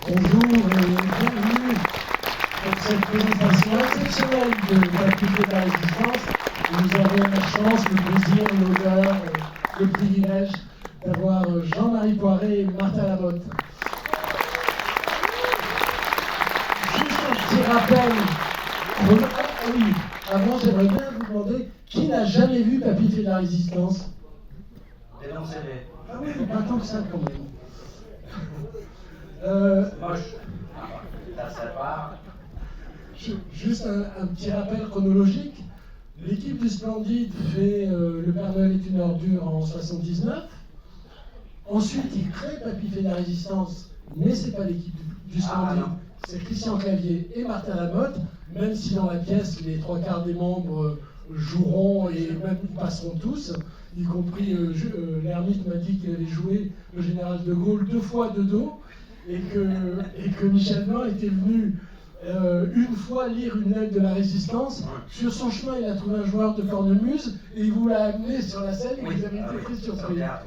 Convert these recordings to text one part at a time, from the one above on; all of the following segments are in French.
Bonjour et bienvenue pour cette présentation exceptionnelle de l'Activité de la Résistance. Nous avons la chance, le plaisir, l'honneur, le privilège d'avoir Jean-Marie Poiré et Martin Lamotte. Juste un petit rappel. Ah oui, avant j'aimerais bien vous demander qui n'a jamais vu Papy fait de la Résistance? Dénoncez-les. Ah oui, pas tant que ça quand même. Moche. Ça sépare. Juste un petit rappel chronologique. L'équipe du Splendide fait Le Père Noël est une ordure en 79. Ensuite, il crée Papy fait de la Résistance, mais c'est pas l'équipe du Splendide. C'est Christian Clavier et Martin Lamotte, même si dans la pièce, les 3/4 des membres joueront et même passeront tous, y compris l'ermite m'a dit qu'il allait jouer le général de Gaulle 2 fois de dos, et que Michel Blanc était venu une fois lire une lettre de la Résistance. Sur son chemin, il a trouvé un joueur de cornemuse et il vous l'a amené sur la scène et vous avez été très surpris. Il a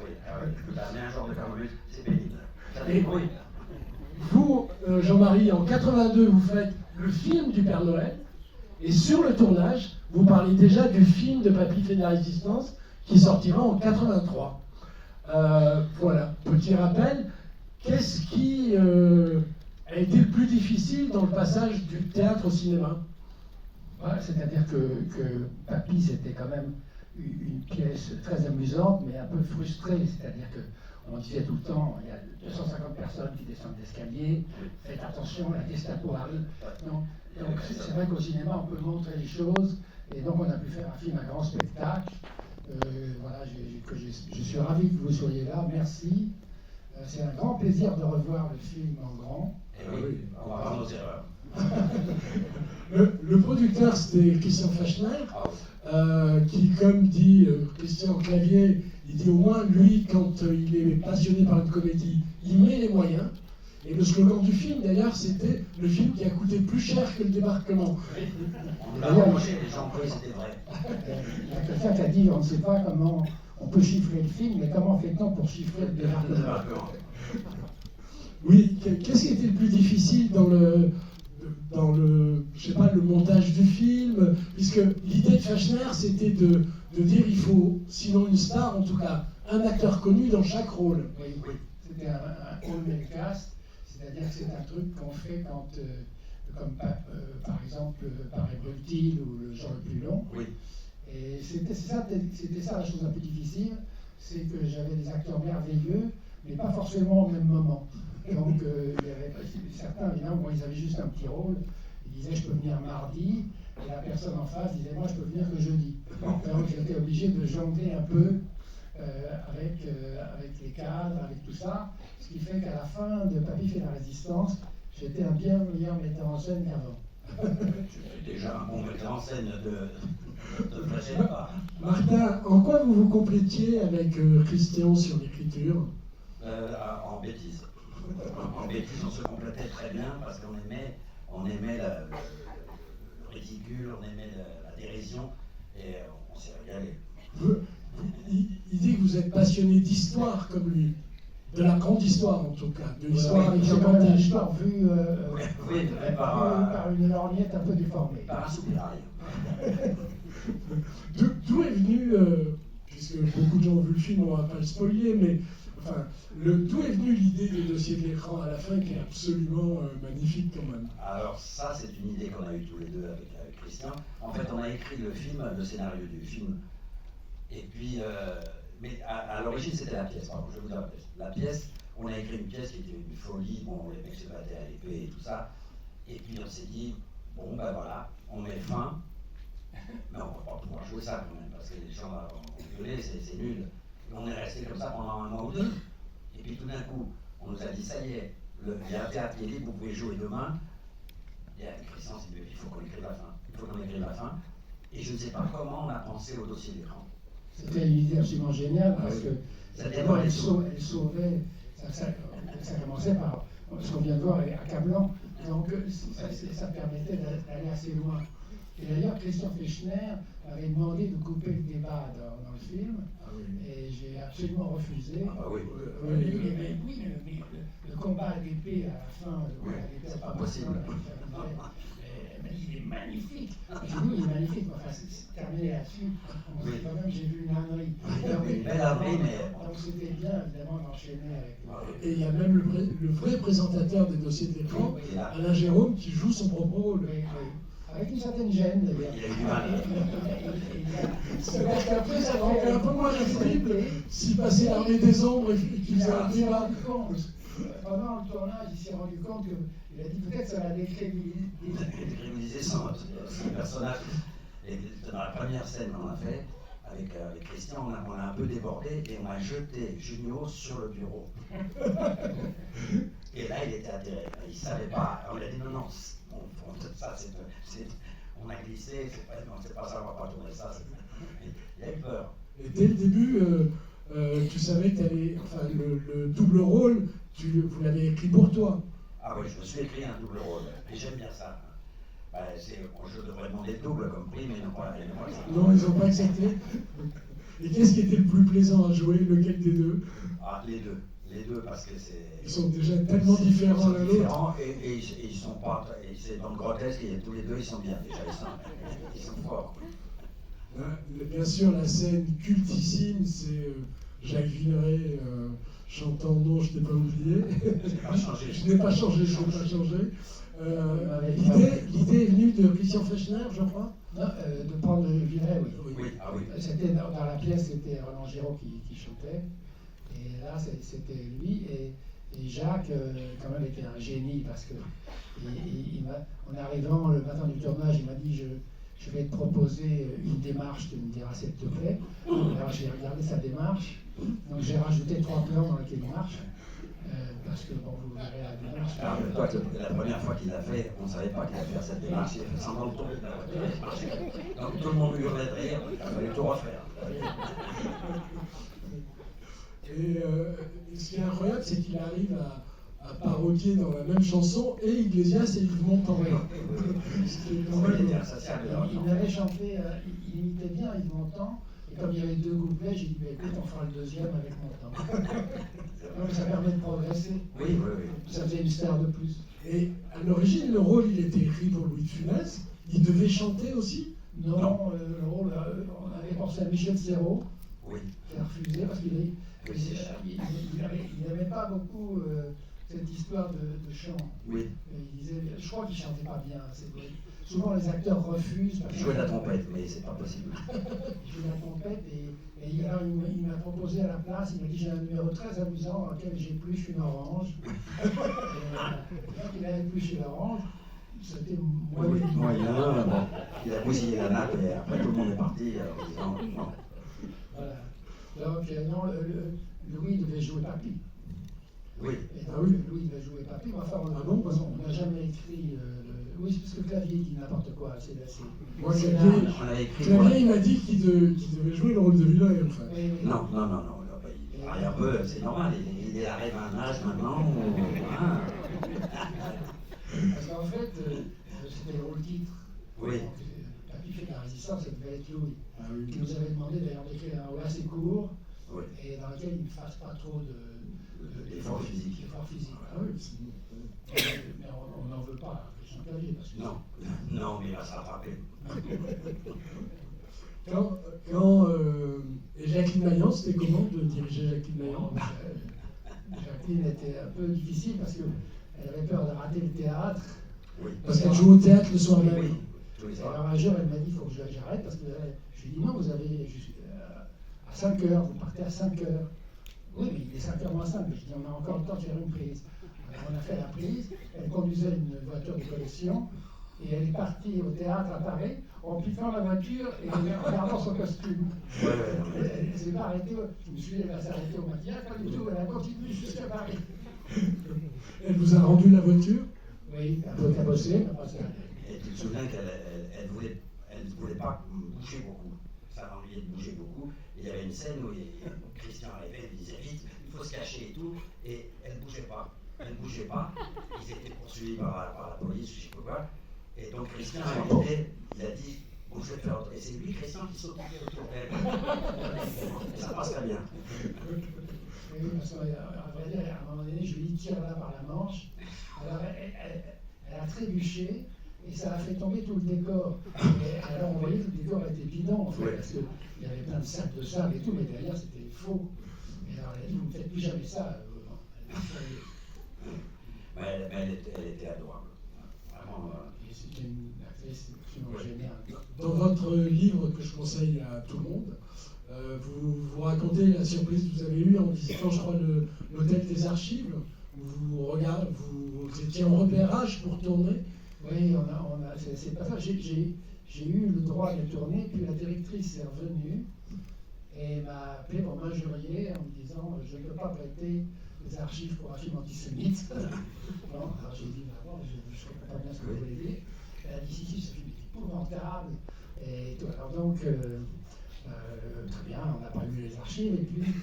amené un joueur de cornemuse, c'est pénible. Ça fait Et bruit. vous, Jean-Marie, en 82, vous faites le film du Père Noël, et sur le tournage, vous parlez déjà du film de Papy fait de la Résistance qui sortira en 83. Voilà, petit rappel. Qu'est-ce qui a été le plus difficile dans le passage du théâtre au cinéma? C'est-à-dire que Papy, c'était quand même une pièce très amusante, mais un peu frustrée. C'est-à-dire qu'on disait tout le temps, il y a 250 personnes qui descendent l'escalier, faites attention, la Gestapo arrive. Donc c'est vrai qu'au cinéma, on peut montrer les choses, et donc on a pu faire un film à grand spectacle. Voilà, je suis ravi que vous soyez là, merci. C'est un grand plaisir de revoir le film en grand. Et oui, on va voir nos erreurs. Le producteur, c'était Christian Fachner, qui, comme dit Christian Clavier, il dit au moins, lui, quand il est passionné par une comédie, il met les moyens. Et le slogan du film, d'ailleurs, c'était le film qui a coûté plus cher que le débarquement. On l'a embauché, les gens croyaient que c'était vrai. Il y a quelqu'un qui a dit, on ne sait pas comment on peut chiffrer le film, mais comment fait-on pour chiffrer le débarquement? Oui, qu'est-ce qui était le plus difficile dans le je sais pas, le montage du film, puisque l'idée de Fachner, c'était de dire il faut, sinon une star, en tout cas, un acteur connu dans chaque rôle. Oui, c'était un all-male cast, c'est-à-dire que c'est un truc qu'on fait quand, comme par exemple, Paris Brutile ou Le Jour le plus long. Oui. Et c'était ça la chose la plus difficile, c'est que j'avais des acteurs merveilleux, mais pas forcément au même moment. Donc il y avait certains, évidemment, ils avaient juste un petit rôle. Ils disaient je peux venir mardi, et la personne en face disait moi je peux venir que jeudi. Donc j'étais obligé de jongler un peu avec les cadres, avec tout ça, ce qui fait qu'à la fin de Papy fait la Résistance, j'étais un bien meilleur metteur en scène qu'avant. Tu es déjà un bon metteur en scène de flagelle pas. Martin, en quoi vous vous complétiez avec Christian sur l'écriture? En bêtises. En bêtises, on se complétait très bien parce qu'on aimait le ridicule, on aimait la dérision et on s'est régalé. Il dit que vous êtes passionné d'histoire comme lui, de la grande histoire en tout cas, de l'histoire avec une histoire vue par une lorgnette un peu déformée. Par un soupirail. D'où est venu, puisque beaucoup de gens ont vu le film, on ne va pas le spoiler, mais enfin, d'où est venue l'idée des dossiers de l'écran à la fin qui est absolument magnifique quand même? Alors ça, c'est une idée qu'on a eue tous les deux avec Christian. En fait, on a écrit le scénario du film. Et puis, mais à l'origine, c'était la pièce. Pardon, je vais vous dire la pièce. La pièce, on a écrit une pièce qui était une folie. Bon, les mecs se battaient à l'épée et tout ça. Et puis on s'est dit, bon, ben voilà, on met fin. Mais on ne va pas pouvoir jouer ça quand même, parce que les gens vont gueuler, c'est nul. Et on est resté comme ça pendant un mois ou deux. Et puis tout d'un coup, on nous a dit, ça y est, il y a un théâtre qui est libre, vous pouvez jouer demain. Et avec Christian, on s'est dit, il faut qu'on écrive la fin. Il faut qu'on écrive la fin. Et je ne sais pas comment on a pensé au dossier d'écran. C'était une idée absolument géniale parce que d'abord elle sauvait, ça commençait par ce qu'on vient de voir accablant, donc ça permettait d'aller assez loin. Et d'ailleurs, Christian Fechner avait demandé de couper le débat dans le film, et j'ai absolument refusé. Ah oui. Mais le combat combat à l'épée à la fin. Oui, c'est pas possible. Elle m'a dit, il est magnifique. J'ai dit, oui, il est magnifique. Enfin, c'est terminé là-dessus. On Oui. dit quand même que j'ai vu une ânerie. Une belle ânerie, mais. Donc c'était bien, évidemment, d'enchaîner avec. Et il y a même le vrai présentateur des dossiers de l'écran, qui est là. Alain Jérôme, qui joue son propre rôle. Oui, oui. Avec une certaine gêne, d'ailleurs. Il a eu du mal. C'est parce qu'après, ça aurait été un peu moins terrible s'il passait l'armée des ombres et qu'il faisait un s'est débat. rendu compte. Pendant le tournage, il s'est rendu compte qu'il a dit peut-être ça va Décriminaliser son personnage. Et dans la première scène qu'on a fait, avec Christian, on a un peu débordé et on a jeté Junio sur le bureau. Et là, il était atterré. Il ne savait pas. On lui a dit non, ça, on a glissé, c'est pas ça, on va pas tourner ça. Il a eu peur. Et dès le début, tu savais que tu allais. Enfin, le double rôle, vous l'avez écrit pour toi. Ah oui, je me suis écrit un double rôle. Et j'aime bien ça. Je devrais demander le double comme prix, mais ils n'ont pas. Non, ils n'ont pas accepté. Et qu'est-ce qui était le plus plaisant à jouer? Lequel des deux? Ah, les deux. Les deux, parce que c'est. Ils sont déjà tellement différents l'un l'autre. Et ils sont pas. Et c'est dans le grotesque, et tous les deux, ils sont bien déjà. Ils sont forts. Bien sûr, la scène cultissime, c'est Jacques Villeray chantant Non, je t'ai pas oublié. Je n'ai pas changé, je n'ai pas changé. L'idée est venue de Christian Fechner, je crois. Non, de prendre Villeray, oui. Oui, ah oui. C'était dans la pièce, c'était Roland Giraud qui chantait. Et là, c'était lui. Et Jacques, quand même, était un génie parce que, en arrivant le matin du tournage, il m'a dit je vais te proposer une démarche, tu me diras si elle te plaît. Alors j'ai regardé sa démarche, donc j'ai rajouté 3 plans dans la démarche. Parce que, bon, vous verrez la démarche. Alors, toi, la première fois qu'il l'a fait, on ne savait pas qu'il allait faire cette démarche, il a fait semblant de tomber de la voiture. Donc tout le monde hurlait de rire, il a fallu tout refaire. Et ce qui est incroyable, c'est qu'il arrive à parodier dans la même chanson et Iglesias et Yves Montand. Il avait chanté, il imitait bien Yves Montand. Et comme il y avait 2 couplets, j'ai dit, écoute, on fera le deuxième avec Montand. Donc ça permet de progresser. Oui. Ça faisait une star de plus. Et à l'origine, le rôle, il était écrit pour Louis de Funès. Il devait chanter aussi? Non, le rôle, on avait pensé à Michel Serrault, Oui. qui a refusé parce qu'il n'aimait pas beaucoup cette histoire de chant. Oui. Il disait, je crois qu'il ne chantait pas bien. Souvent, les acteurs refusent. Il jouait de la trompette, mais c'est pas possible. Il jouait de la trompette et il m'a proposé à la place, il m'a dit j'ai un numéro très amusant dans lequel j'épluche une orange. Quand il a épluché l'orange, c'était moyen. Bon. Il a bousillé la nappe et après tout le monde est parti en disant non. Voilà. Donc non, Louis devait jouer Papy. Oui. Et donc, Louis devait jouer Papy, mais enfin on n'a jamais écrit oui, parce que Clavier dit n'importe quoi. Moi, Clavier, il m'a dit qu'il devait jouer le rôle de Villeray, en fait. Oui. Non. Il varie un peu, c'est normal. Il arrive à un âge maintenant où. Parce qu'en fait, c'était le rôle titre. Oui. Papy fait de la résistance, ça devait être Louis. Ah, oui. Il nous avait demandé d'ailleurs d'écrire un rôle assez court, Oui. et dans lequel il ne fasse pas trop d'efforts physiques. Ah oui, c'est bon. Mais on n'en veut pas, Christian Clavier, parce que... Non, mais il va se rattraper. Et Jacqueline Maillan, c'était comment de diriger Jacqueline Maillan? Jacqueline était un peu difficile parce qu'elle avait peur de rater le théâtre. Oui. Parce qu'elle joue au théâtre le soir même. Oui. Alors un jour, elle m'a dit il faut que j'arrête parce que je lui ai dit non, vous avez à 5 heures, vous partez à 5 heures. Oui, mais il est 5 heures moins 5. Je dis on a encore le temps de faire une prise. Alors on a fait la prise, elle conduisait une voiture de collection et elle est partie au théâtre à Paris en piquant la voiture et en regardant son costume. Elle ne s'est pas arrêtée, je me suis dit elle va s'arrêter au maquillage, pas du tout, elle a continué jusqu'à Paris. Elle vous a rendu la voiture? Oui, un peu cabossée, mais pas ça. Et tu te souviens qu'elle voulait pas bouger beaucoup. Ça l'ennuyait de bouger beaucoup. Et il y avait une scène où Christian arrivait, il disait vite, il faut se cacher et tout, et elle ne bougeait pas. Ils étaient poursuivis par la police, je ne sais pas quoi. Et donc Christian, il a dit, vous êtes faire autre. Et c'est lui, Christian, qui s'occupait autour d'elle. Et ça passe très bien. Oui, parce qu'à vrai dire, à un moment donné, je lui ai dit tire-la par la manche. Alors elle a trébuché et ça a fait tomber tout le décor. Et alors on voyait que le décor était bidon en fait, Oui. parce qu'il y avait plein de sacs de sable et tout, mais derrière c'était faux. Et alors elle a dit, vous ne faites plus jamais ça. Mais elle était adorable. Vraiment. Et c'était une actrice absolument géniale. Dans votre livre que je conseille à tout le monde, vous racontez la surprise que vous avez eue en visitant, je crois, l'hôtel des archives. Vous étiez en repérage pour tourner. Oui, c'est pas ça. J'ai eu le droit de tourner, puis la directrice est revenue et m'a appelé pour m'injurier en me disant je ne peux pas prêter les archives pour un film antisémite. Bon, alors j'ai dit d'abord, je ne comprends pas bien ce que vous voulez dire. Elle a dit si, ce film est épouvantable. Et tout. Alors donc, très bien, on n'a pas eu les archives. Et puis,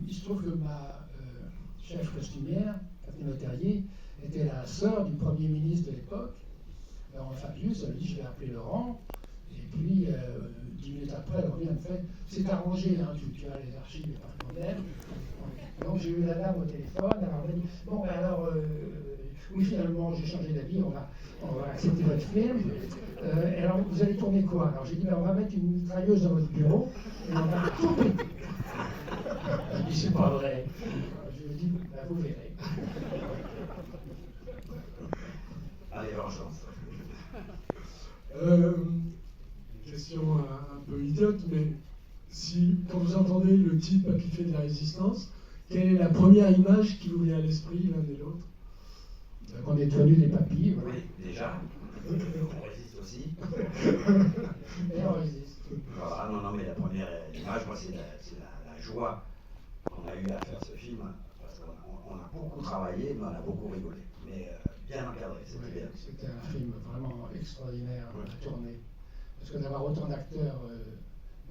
il se trouve que ma chef costumière, Catherine Leterrier, était la sœur du Premier ministre de l'époque, Laurent Fabius. Elle a dit je vais appeler Laurent. Et puis, 10 minutes après, elle revient, elle me fait c'est arrangé, hein, tu as les archives, il n'y a pas de problème. Donc j'ai eu la dame au téléphone, alors elle m'a dit bon, ben alors, oui, finalement, j'ai changé d'avis, on va accepter votre film. Alors, vous allez tourner quoi? Alors j'ai dit ben, on va mettre une mitrailleuse dans votre bureau et on va tout péter. Elle dit c'est pas vrai. Alors, je lui ai dit ben, vous verrez. Allez, vengeance. Question un peu idiote, mais quand vous entendez le titre Papy fait de la résistance, quelle est la première image qui vous vient à l'esprit l'un et l'autre? On est devenus des papis. Voilà. Oui, déjà. On résiste aussi. Et on résiste. Ah non, mais la première image, moi, c'est la joie qu'on a eu à faire ce film, parce qu'on a beaucoup travaillé, mais on a beaucoup rigolé. Mais bien encadré, c'était bien. C'était un film vraiment extraordinaire à tourner. Parce que d'avoir autant d'acteurs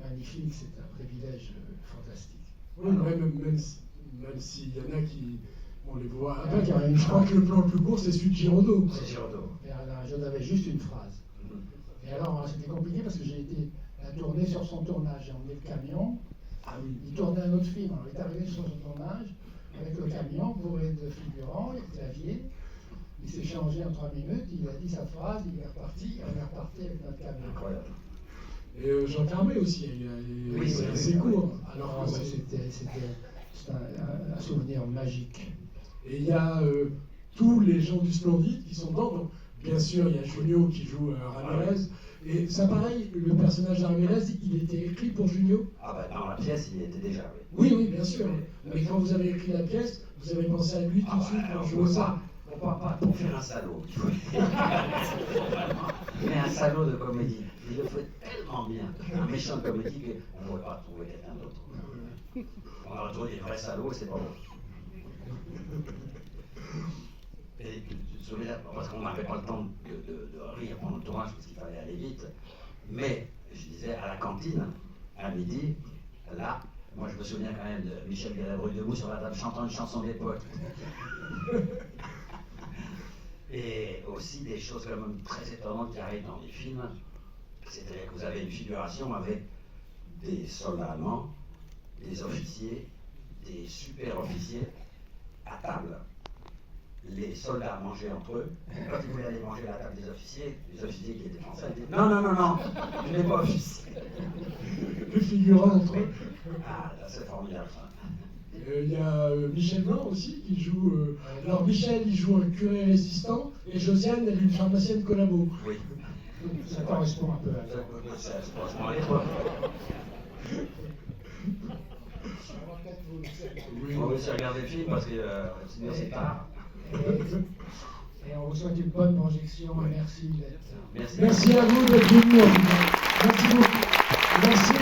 magnifiques, c'est un privilège fantastique. Oui, même s'il y en a qui, on les voit. Il y en a qui ont une Je crois que le plan le plus court, c'est celui de Giraudot. C'est Giraudot. Et alors, je n'avais juste une phrase. Et alors, c'était compliqué parce que j'ai été à tourner sur son tournage. J'ai emmené le camion. Ah oui. Il tournait un autre film. Alors, il est arrivé sur son tournage avec le camion bourré de figurants et de claviers. Il s'est changé en 3 minutes, il a dit sa phrase, il est reparti, on est reparti avec notre camion. Incroyable. Et Jean Carmé aussi, Oui, c'est oui, assez oui. court. Alors, Alors, c'est un souvenir magique. et il y a tous les gens du Splendide qui sont dedans. Donc, bien sûr, il y a Junio qui joue Ramirez. Et ça, pareil, le personnage de Ramirez, il était écrit pour Junio. Ah bah dans la pièce, il était déjà, oui. Oui, bien sûr. Mais quand vous avez écrit la pièce, vous avez pensé à lui tout de suite pour jouer ça. Pas pour faire un salaud. Mais un salaud de comédie. Il le fait tellement bien. Un méchant de comédie qu'on ne pourrait pas trouver quelqu'un d'autre. On a retrouvé des vrais salauds et c'est pas bon. Et tu te souviens, parce qu'on n'avait pas le temps de rire pendant le tournage parce qu'il fallait aller vite. Mais je disais à la cantine, à midi, là, moi je me souviens quand même de Michel Galabru debout sur la table chantant une chanson d'époque. Et aussi des choses quand même très étonnantes qui arrivent dans les films. C'est-à-dire que vous avez une figuration avec des soldats allemands, des officiers, des super-officiers à table. Les soldats mangeaient entre eux. Quand ils voulaient aller manger à la table des officiers qui étaient français, ils disaient non, je n'ai pas officier. Le figurant entre eux. Ah, là, c'est formidable ça. Il y a Michel Blanc aussi qui joue. Alors Michel, il joue un curé résistant et Josiane, elle est une pharmacienne collabo. Oui. Ça correspond un peu à ça. Ça correspond à l'épreuve. Oui. On va essayer de regarder le film parce que sinon c'est tard. Et on vous souhaite une bonne projection et merci d'être. Merci. Merci à vous d'être venus. Merci beaucoup. Merci.